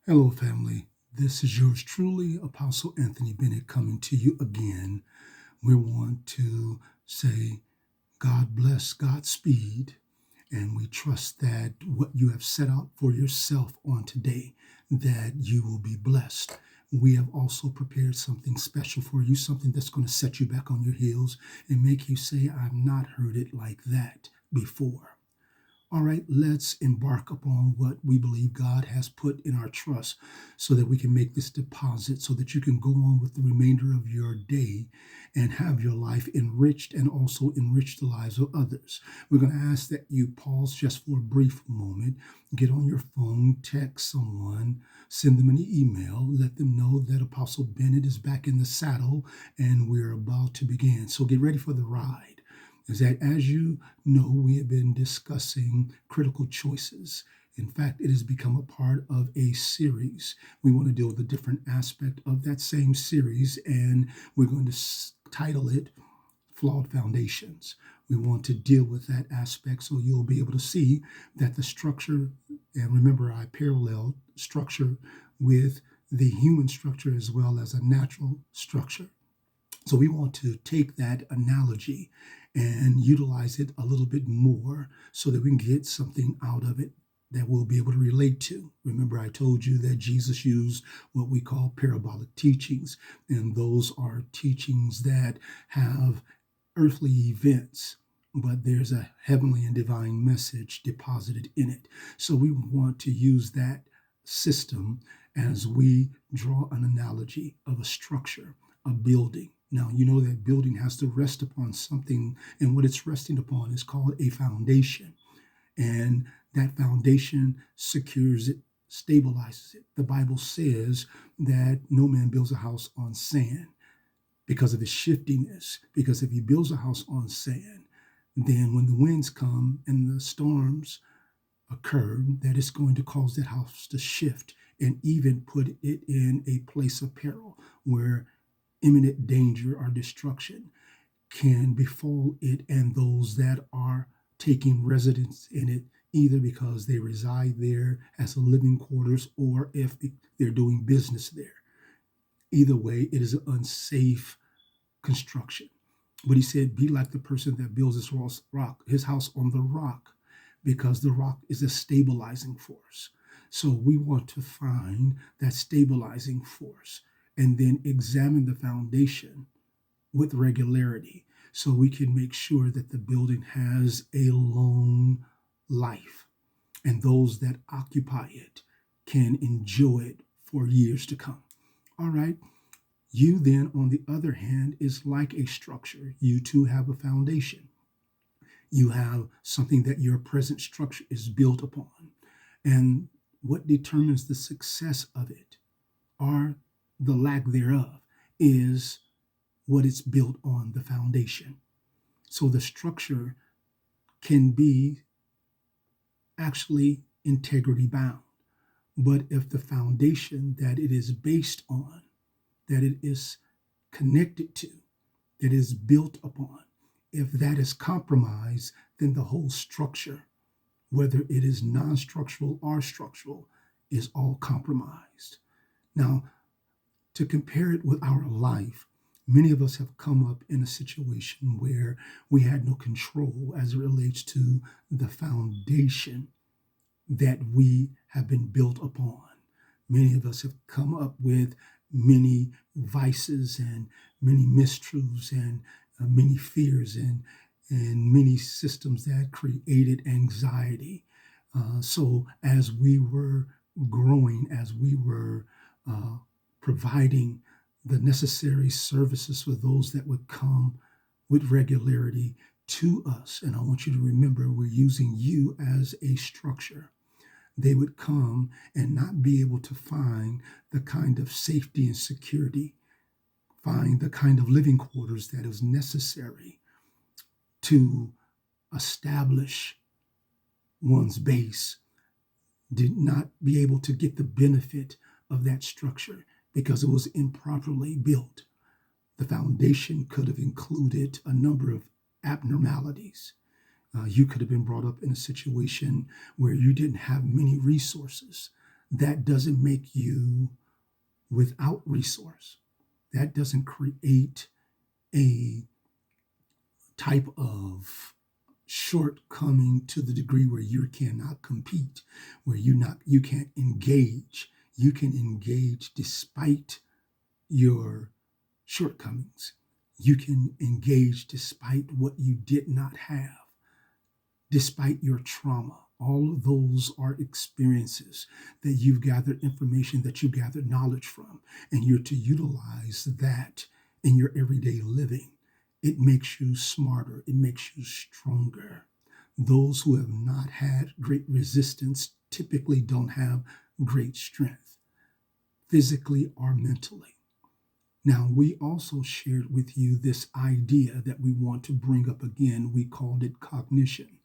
Hello, family. This is yours truly, Apostle Anthony Bennett, coming to you again. We want to say, God bless, Godspeed, and we trust that what you have set out for yourself on today, that you will be blessed. We have also prepared something special for you, something that's going to set you back on your heels and make you say, I've not heard it like that before. All right, let's embark upon what we believe God has put in our trust so that we can make this deposit so that you can go on with the remainder of your day and have your life enriched and also enrich the lives of others. We're going to ask that you pause just for a brief moment, get on your phone, text someone, send them an email, let them know that Apostle Bennett is back in the saddle and we're about to begin. So get ready for the ride. Is that, as you know, we have been discussing critical choices. In fact, it has become a part of a series. We want to deal with a different aspect of that same series, and we're going to title it Flawed Foundations. We want to deal with that aspect so you'll be able to see that the structure, and remember, I paralleled structure with the human structure as well as a natural structure. So we want to take that analogy and utilize it a little bit more so that we can get something out of it that we'll be able to relate to. Remember, I told you that Jesus used what we call parabolic teachings, and those are teachings that have earthly events, but there's a heavenly and divine message deposited in it. So we want to use that system as we draw an analogy of a structure, a building. Now, you know that building has to rest upon something, and what it's resting upon is called a foundation. And that foundation secures it, stabilizes it. The Bible says that no man builds a house on sand because of its shiftiness. Because if he builds a house on sand, then when the winds come and the storms occur, that it's going to cause that house to shift and even put it in a place of peril where imminent danger or destruction can befall it and those that are taking residence in it, either because they reside there as living quarters or if they're doing business there. Either way, it is an unsafe construction. But he said, be like the person that builds his house on the rock, because the rock is a stabilizing force. So we want to find that stabilizing force and then examine the foundation with regularity so we can make sure that the building has a long life and those that occupy it can enjoy it for years to come. All right. You then, on the other hand, is like a structure. You too have a foundation. You have something that your present structure is built upon. And what determines the success of it or the lack thereof is what it's built on, the foundation. So the structure can be actually integrity bound. But if the foundation that it is based on, that it is connected to, that is built upon, if that is compromised, then the whole structure, whether it is non-structural or structural, is all compromised. Now, to compare it with our life, many of us have come up in a situation where we had no control as it relates to the foundation that we have been built upon. Many of us have come up with many vices and many mistruths and many fears and many systems that created anxiety. So as we were growing, as we were providing the necessary services for those that would come with regularity to us, and I want you to remember we're using you as a structure. They would come and not be able to find the kind of safety and security, find the kind of living quarters that is necessary to establish one's base, did not be able to get the benefit of that structure because it was improperly built. The foundation could have included a number of abnormalities. You could have been brought up in a situation where you didn't have many resources. that doesn't make you without resource. That doesn't create a type of shortcoming to the degree where you cannot compete, where you can't engage. You can engage despite your shortcomings. You can engage despite what you did not have, despite your trauma. All of those are experiences that you've gathered information, that you gathered knowledge from, and you're to utilize that in your everyday living. It makes you smarter. It makes you stronger. Those who have not had great resistance typically don't have great strength, physically or mentally. Now, we also shared with you this idea that we want to bring up again. We called it cognition.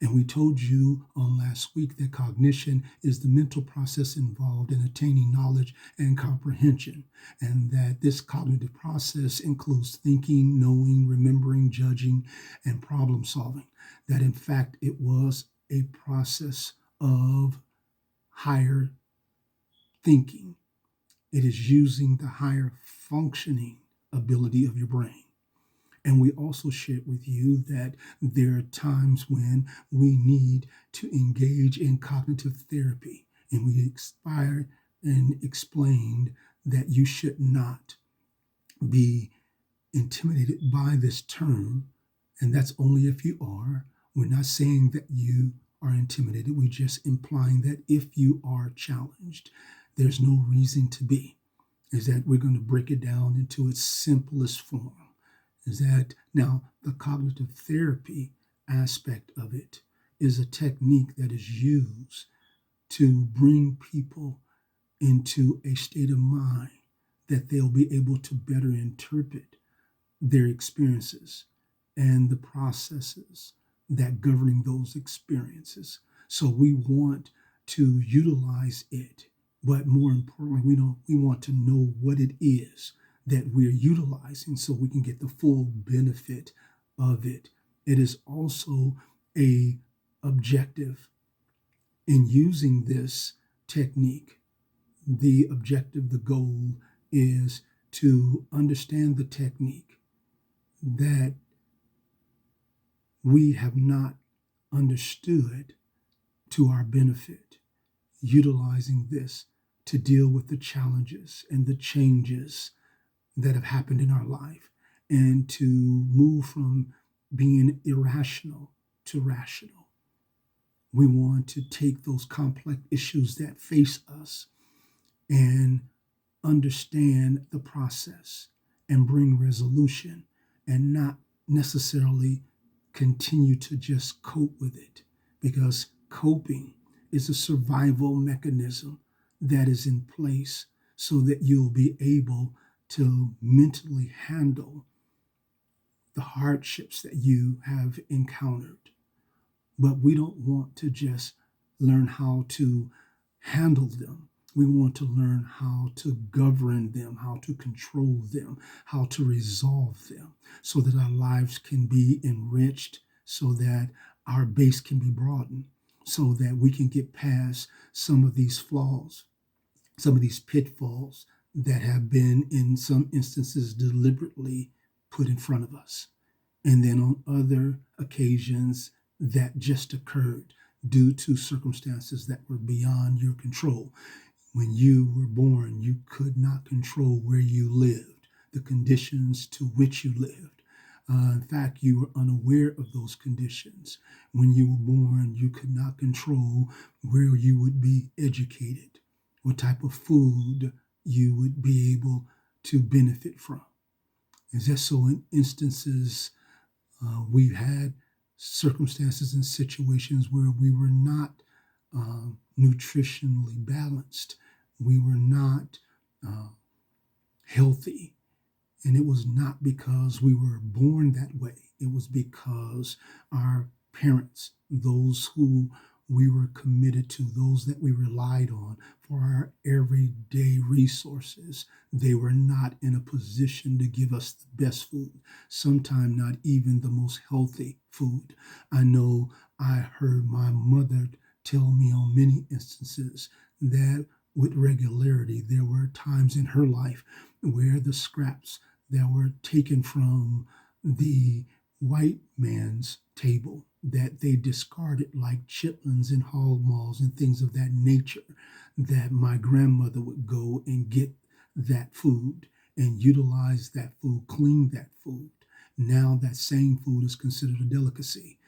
And we told you on last week that cognition is the mental process involved in attaining knowledge and comprehension, and that this cognitive process includes thinking, knowing, remembering, judging, and problem solving. That in fact, it was a process of higher thinking. It is using the higher functioning ability of your brain. And we also shared with you that there are times when we need to engage in cognitive therapy. And we expired and explained that you should not be intimidated by this term. And that's only if you are. We're not saying that you are intimidated. We're just implying that if you are challenged, there's no reason to be. Is that we're going to break it down into its simplest form. Is that now the cognitive therapy aspect of it is a technique that is used to bring people into a state of mind that they'll be able to better interpret their experiences and the processes that governing those experiences. So we want to utilize it, but more importantly, we want to know what it is that we're utilizing so we can get the full benefit of it. It is also a objective in using this technique. The objective, the goal is to understand the technique that we have not understood to our benefit, utilizing this to deal with the challenges and the changes that have happened in our life, and to move from being irrational to rational. We want to take those complex issues that face us and understand the process and bring resolution, and not necessarily continue to just cope with it, because coping is a survival mechanism that is in place so that you'll be able to mentally handle the hardships that you have encountered. But we don't want to just learn how to handle them. We want to learn how to govern them, how to control them, how to resolve them, so that our lives can be enriched, so that our base can be broadened, so that we can get past some of these flaws, some of these pitfalls that have been, in some instances, deliberately put in front of us. And then on other occasions that just occurred due to circumstances that were beyond your control. When you were born, you could not control where you lived, the conditions to which you lived. In fact, you were unaware of those conditions. When you were born, you could not control where you would be educated, what type of food you would be able to benefit from. Is that so? In instances, we've had circumstances and situations where we were not nutritionally balanced. We were not healthy. And it was not because we were born that way. It was because our parents, those who we were committed to, those that we relied on for our everyday resources, they were not in a position to give us the best food, sometimes not even the most healthy food. I know I heard my mother tell me on many instances that with regularity there were times in her life where the scraps that were taken from the white man's table that they discarded like chitlins and hog maws and things of that nature, that my grandmother would go and get that food and utilize that food, clean that food. Now that same food is considered a delicacy.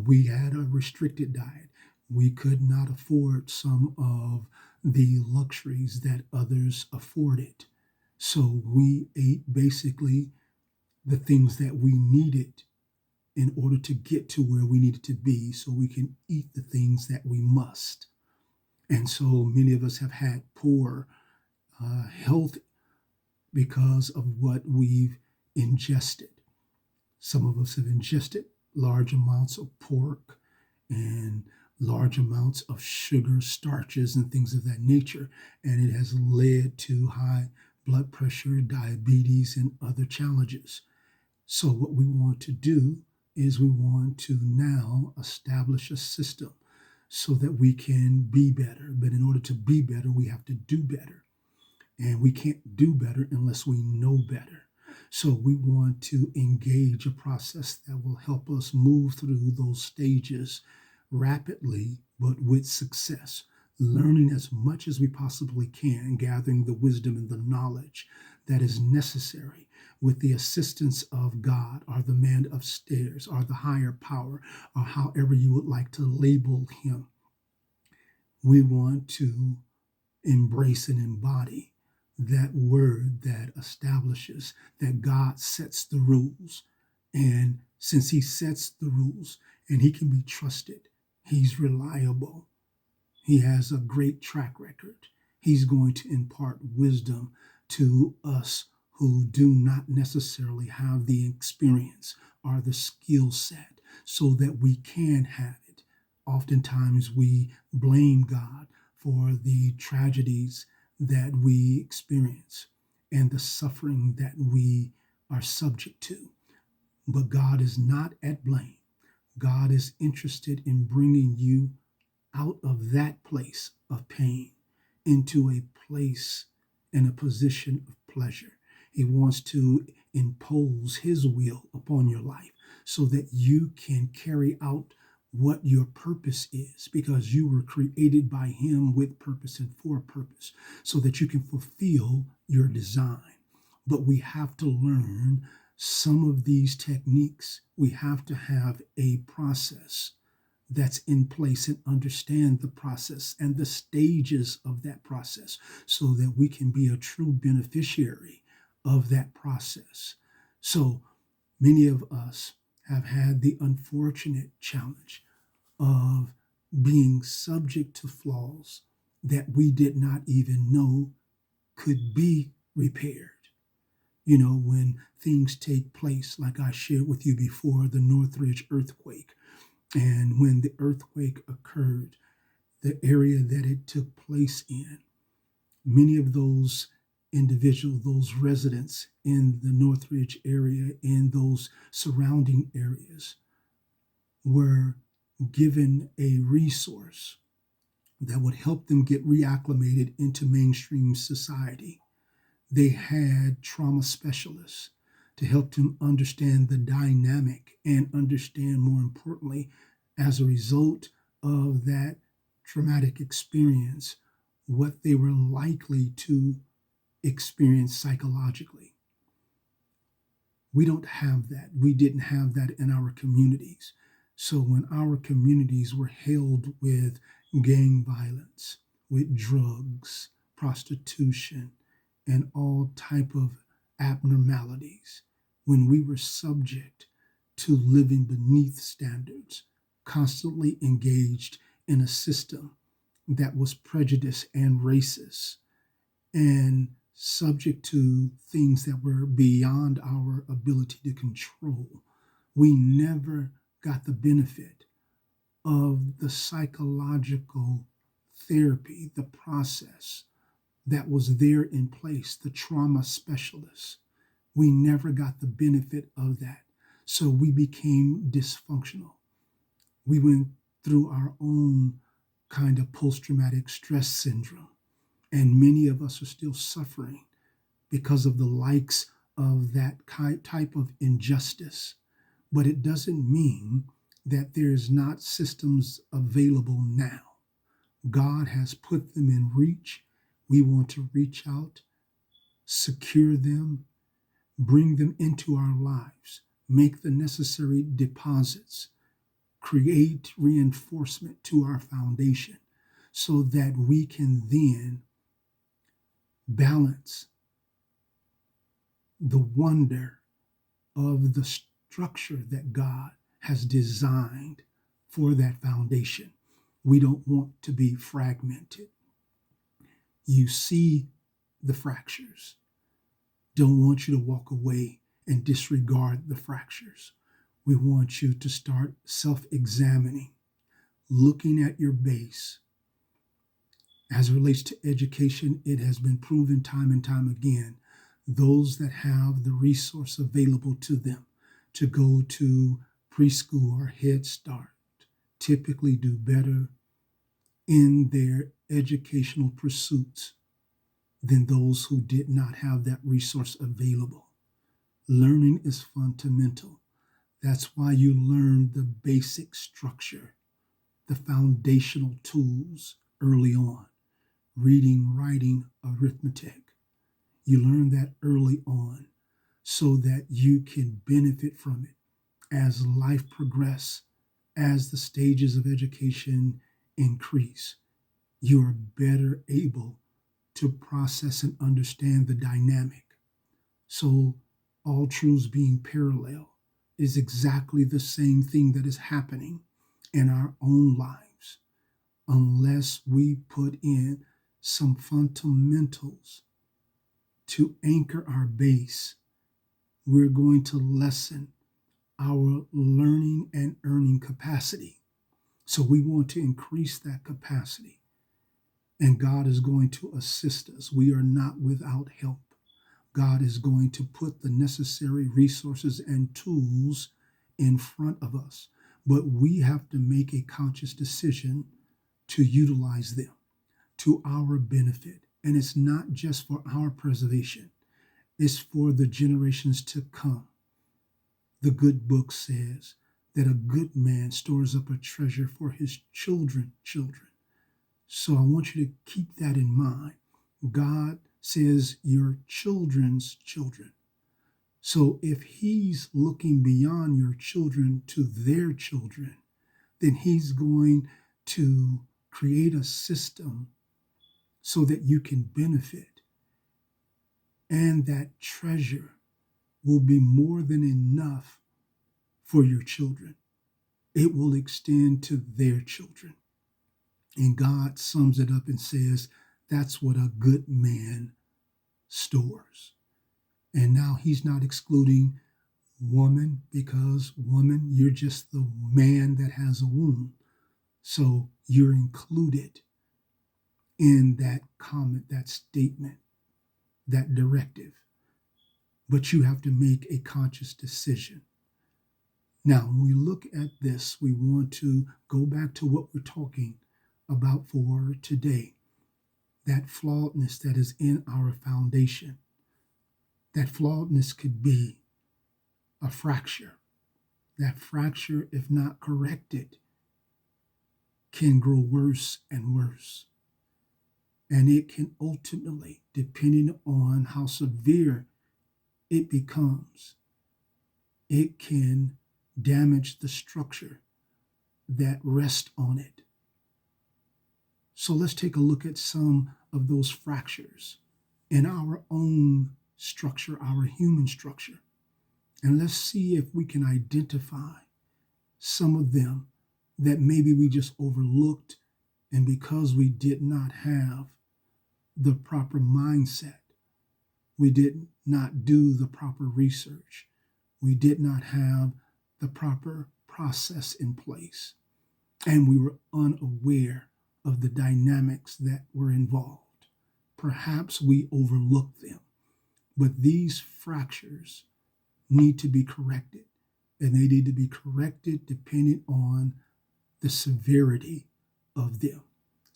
We had a restricted diet. We could not afford some of the luxuries that others afforded. So we ate basically the things that we needed in order to get to where we needed to be so we can eat the things that we must. And so many of us have had poor health because of what we've ingested. Some of us have ingested large amounts of pork and large amounts of sugar, starches, and things of that nature. And it has led to high blood pressure, diabetes, and other challenges. So, what we want to do is we want to now establish a system so that we can be better. But in order to be better, we have to do better. And we can't do better unless we know better. So we want to engage a process that will help us move through those stages rapidly, but with success, learning as much as we possibly can, gathering the wisdom and the knowledge that is necessary with the assistance of God or the man upstairs or the higher power or however you would like to label him. We want to embrace and embody that word that establishes that God sets the rules. And since he sets the rules and he can be trusted, he's reliable, he has a great track record, he's going to impart wisdom to us who do not necessarily have the experience or the skill set so that we can have it. Oftentimes we blame God for the tragedies that we experience and the suffering that we are subject to. But God is not at blame. God is interested in bringing you out of that place of pain into a place and a position of pleasure. He wants to impose his will upon your life so that you can carry out what your purpose is, because you were created by him with purpose and for a purpose so that you can fulfill your design. But we have to learn some of these techniques. We have to have a process that's in place and understand the process and the stages of that process so that we can be a true beneficiary of that process. So many of us have had the unfortunate challenge of being subject to flaws that we did not even know could be repaired. You know, when things take place, like I shared with you before, the Northridge earthquake, and when the earthquake occurred, the area that it took place in, many of those individuals, those residents in the Northridge area, in those surrounding areas, were given a resource that would help them get reacclimated into mainstream society. They had trauma specialists to help them understand the dynamic and understand, more importantly, as a result of that traumatic experience, what they were likely to experience psychologically. We don't have that. We didn't have that in our communities. So when our communities were held with gang violence, with drugs, prostitution, and all type of abnormalities, when we were subject to living beneath standards, constantly engaged in a system that was prejudiced and racist, and subject to things that were beyond our ability to control, we never got the benefit of the psychological therapy, the process that was there in place, the trauma specialists. We never got the benefit of that. So we became dysfunctional. We went through our own kind of post-traumatic stress syndrome. And many of us are still suffering because of the likes of that type of injustice. But it doesn't mean that there's not systems available now. God has put them in reach. We want to reach out, secure them, bring them into our lives, make the necessary deposits, create reinforcement to our foundation so that we can then balance the wonder of the structure that God has designed for that foundation. We don't want to be fragmented. You see the fractures. Don't want you to walk away and disregard the fractures. We want you to start self-examining, looking at your base. As it relates to education, it has been proven time and time again, those that have the resource available to them to go to preschool or Head Start typically do better in their educational pursuits than those who did not have that resource available. Learning is fundamental. That's why you learn the basic structure, the foundational tools early on. Reading, writing, arithmetic. You learn that early on so that you can benefit from it as life progresses, as the stages of education increase. You are better able to process and understand the dynamic. So all truths being parallel is exactly the same thing that is happening in our own lives unless we put in some fundamentals to anchor our base. We're going to lessen our learning and earning capacity. So we want to increase that capacity. And God is going to assist us. We are not without help. God is going to put the necessary resources and tools in front of us. But we have to make a conscious decision to utilize them to our benefit. And it's not just for our preservation. It's for the generations to come. The good book says that a good man stores up a treasure for his children. So I want you to keep that in mind. God says your children's children. So if he's looking beyond your children to their children, then he's going to create a system so that you can benefit. And that treasure will be more than enough for your children. It will extend to their children. And God sums it up and says, that's what a good man stores. And now he's not excluding woman, because woman, you're just the man that has a womb. So you're included in that comment, that statement, that directive. But you have to make a conscious decision. Now, when we look at this, we want to go back to what we're talking about for today. That flawedness that is in our foundation. That flawedness could be a fracture. That fracture, if not corrected, can grow worse and worse. And it can ultimately, depending on how severe it becomes, it can damage the structure that rests on it. So let's take a look at some of those fractures in our own structure, our human structure. And let's see if we can identify some of them that maybe we just overlooked, and because we did not have the proper mindset, we did not do the proper research, we did not have the proper process in place, and we were unaware of the dynamics that were involved. Perhaps we overlooked them, but these fractures need to be corrected, and they need to be corrected depending on the severity of them.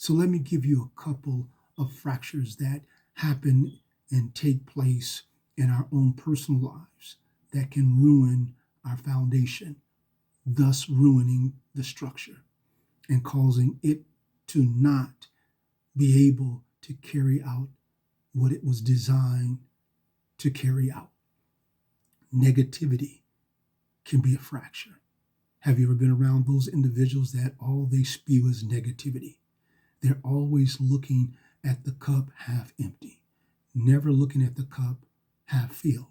So let me give you a couple of fractures that happen and take place in our own personal lives that can ruin our foundation, thus ruining the structure and causing it to not be able to carry out what it was designed to carry out. Negativity can be a fracture. Have you ever been around those individuals that all they spew is negativity? They're always looking at the cup half empty, never looking at the cup half filled.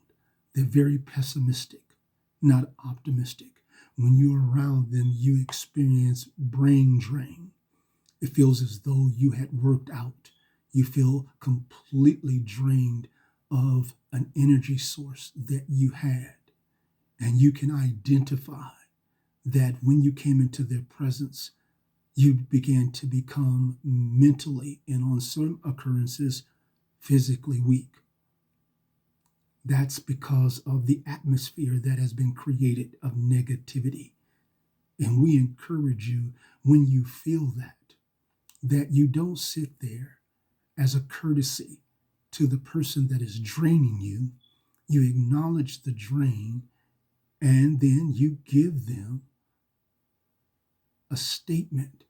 They're very pessimistic, not optimistic. When you're around them, you experience brain drain. It feels as though you had worked out. You feel completely drained of an energy source that you had. And you can identify that when you came into their presence, you began to become mentally and on certain occurrences, physically weak. That's because of the atmosphere that has been created of negativity. And we encourage you, when you feel that you don't sit there as a courtesy to the person that is draining you. You acknowledge the drain, and then you give them a statement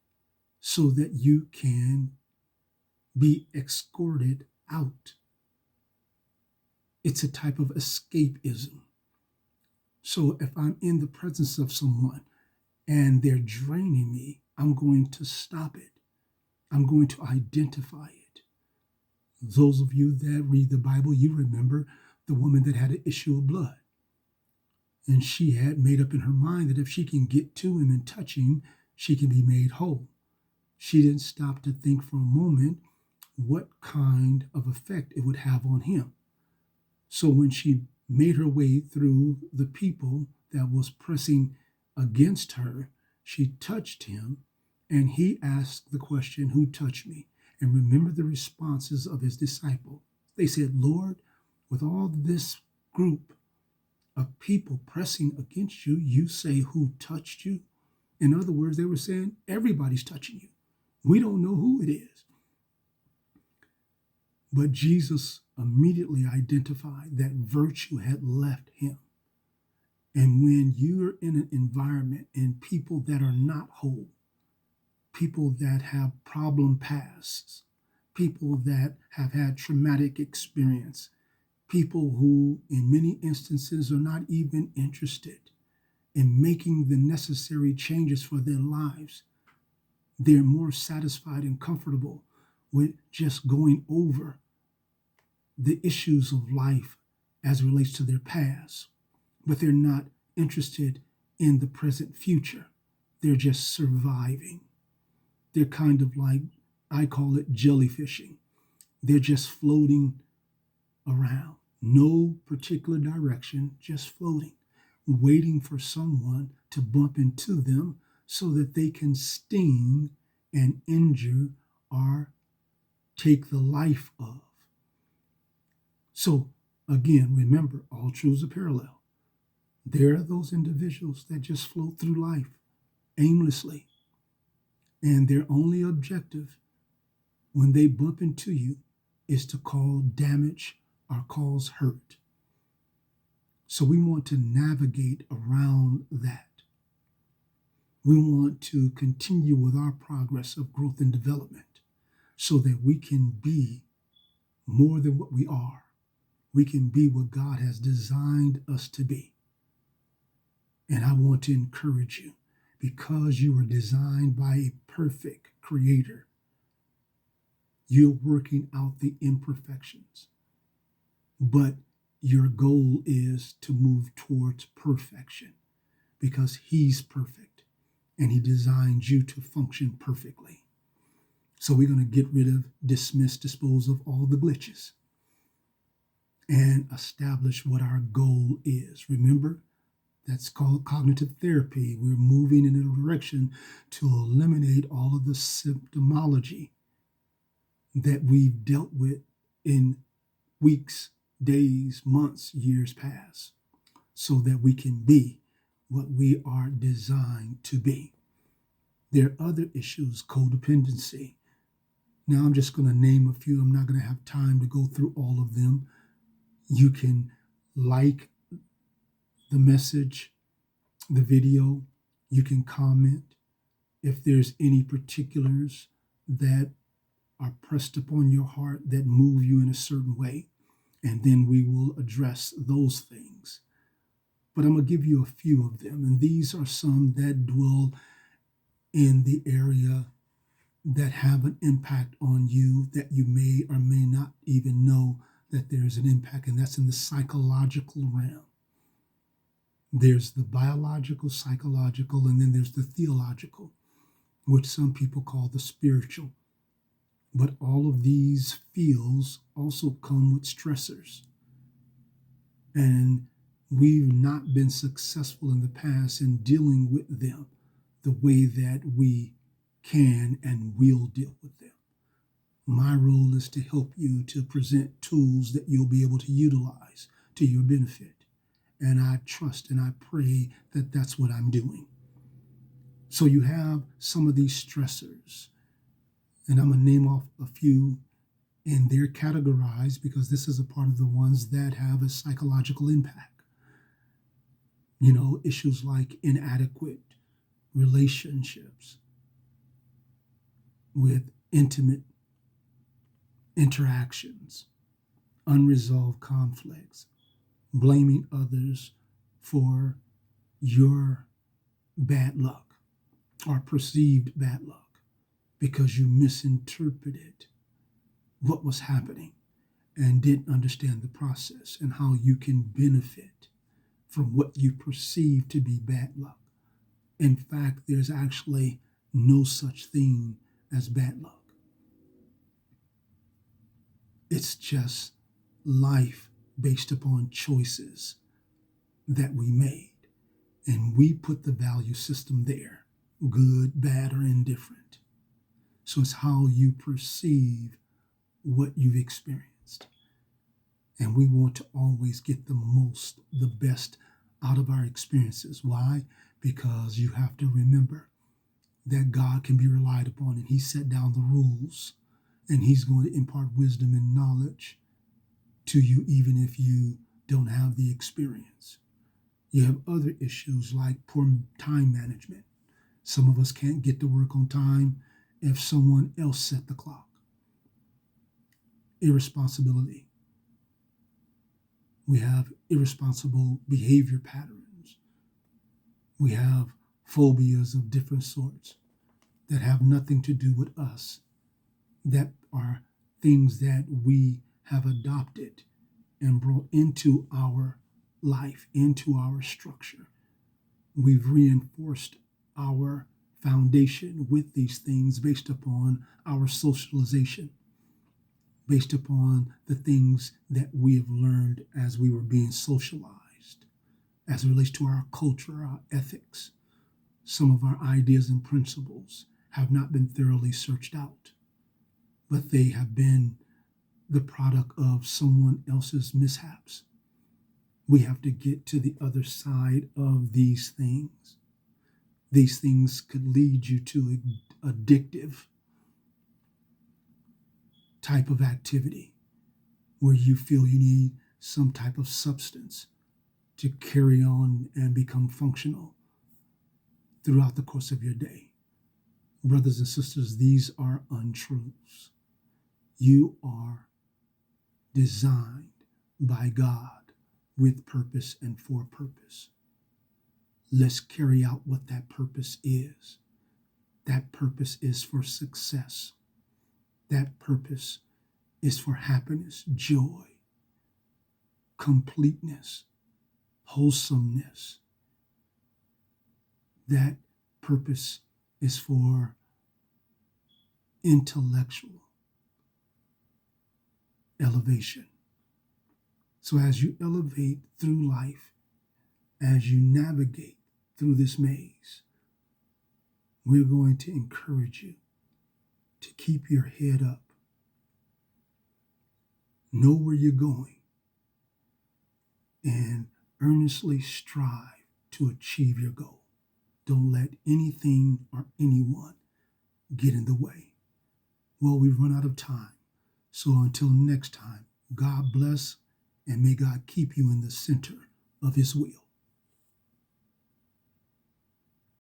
so that you can be escorted out. It's a type of escapism. So if I'm in the presence of someone and they're draining me, I'm going to stop it. I'm going to identify it. Those of you that read the Bible, you remember the woman that had an issue of blood. And she had made up in her mind that if she can get to him and touch him, she can be made whole. She didn't stop to think for a moment what kind of effect it would have on him. So when she made her way through the people that was pressing against her, she touched him, and he asked the question, "Who touched me?" And remember the responses of his disciple. They said, "Lord, with all this group of people pressing against you, you say, 'Who touched you?'" In other words, they were saying, everybody's touching you. We don't know who it is. But Jesus immediately identified that virtue had left him. And when you're in an environment and people that are not whole, people that have problem pasts, people that have had traumatic experience, people who in many instances are not even interested in making the necessary changes for their lives, they're more satisfied and comfortable with just going over the issues of life as it relates to their past, but they're not interested in the present future. They're just surviving. They're kind of like, I call it jellyfishing. They're just floating around, no particular direction, just floating, waiting for someone to bump into them so that they can sting and injure or take the life of. So again, remember, all truths are parallel. There are those individuals that just float through life aimlessly, and their only objective when they bump into you is to cause damage or cause hurt. So we want to navigate around that. We want to continue with our progress of growth and development so that we can be more than what we are. We can be what God has designed us to be. And I want to encourage you, because you were designed by a perfect creator, you're working out the imperfections. But your goal is to move towards perfection because he's perfect and he designed you to function perfectly. So we're going to get rid of, dismiss, dispose of all the glitches and establish what our goal is. Remember, that's called cognitive therapy. We're moving in a direction to eliminate all of the symptomology that we've dealt with in weeks, days, months, years past, so that we can be what we are designed to be. There are other issues, codependency, Now I'm just going to name a few. I'm not going to have time to go through all of them. You can like the message, the video. You can comment if there's any particulars that are pressed upon your heart that move you in a certain way. And then we will address those things. But I'm going to give you a few of them. And these are some that dwell in the area that have an impact on you that you may or may not even know that there's an impact. And that's in the psychological realm. There's the biological, psychological, and then there's the theological, which some people call the spiritual. But all of these fields also come with stressors. And we've not been successful in the past in dealing with them the way that we can and will deal with them. My role is to help you to present tools that you'll be able to utilize to your benefit. And I trust and I pray that that's what I'm doing. So you have some of these stressors, and I'm going to name off a few, and they're categorized because this is a part of the ones that have a psychological impact. You know, issues like inadequate relationships with intimate interactions, unresolved conflicts, blaming others for your bad luck or perceived bad luck because you misinterpreted what was happening and didn't understand the process and how you can benefit from what you perceive to be bad luck. In fact, there's actually no such thing as bad luck. It's just life based upon choices that we made. And we put the value system there, good, bad, or indifferent. So it's how you perceive what you've experienced. And we want to always get the best out of our experiences. Why? Because you have to remember that God can be relied upon, and He set down the rules, and He's going to impart wisdom and knowledge to you even if you don't have the experience. You have other issues like poor time management. Some of us can't get to work on time if someone else set the clock. Irresponsibility. We have irresponsible behavior patterns. We have phobias of different sorts that have nothing to do with us, that are things that we have adopted and brought into our life, into our structure. We've reinforced our foundation with these things based upon our socialization, based upon the things that we have learned as we were being socialized, as it relates to our culture, our ethics. Some of our ideas and principles have not been thoroughly searched out, but they have been the product of someone else's mishaps. We have to get to the other side of these things. These things could lead you to addictive type of activity where you feel you need some type of substance to carry on and become functional throughout the course of your day. Brothers and sisters, these are untruths. You are designed by God with purpose and for purpose. Let's carry out what that purpose is. That purpose is for success. That purpose is for happiness, joy, completeness, wholesomeness. That purpose is for intellectual elevation. So as you elevate through life, as you navigate through this maze, we're going to encourage you to keep your head up. Know where you're going and earnestly strive to achieve your goal. Don't let anything or anyone get in the way. Well, we've run out of time. So until next time, God bless and may God keep you in the center of his will.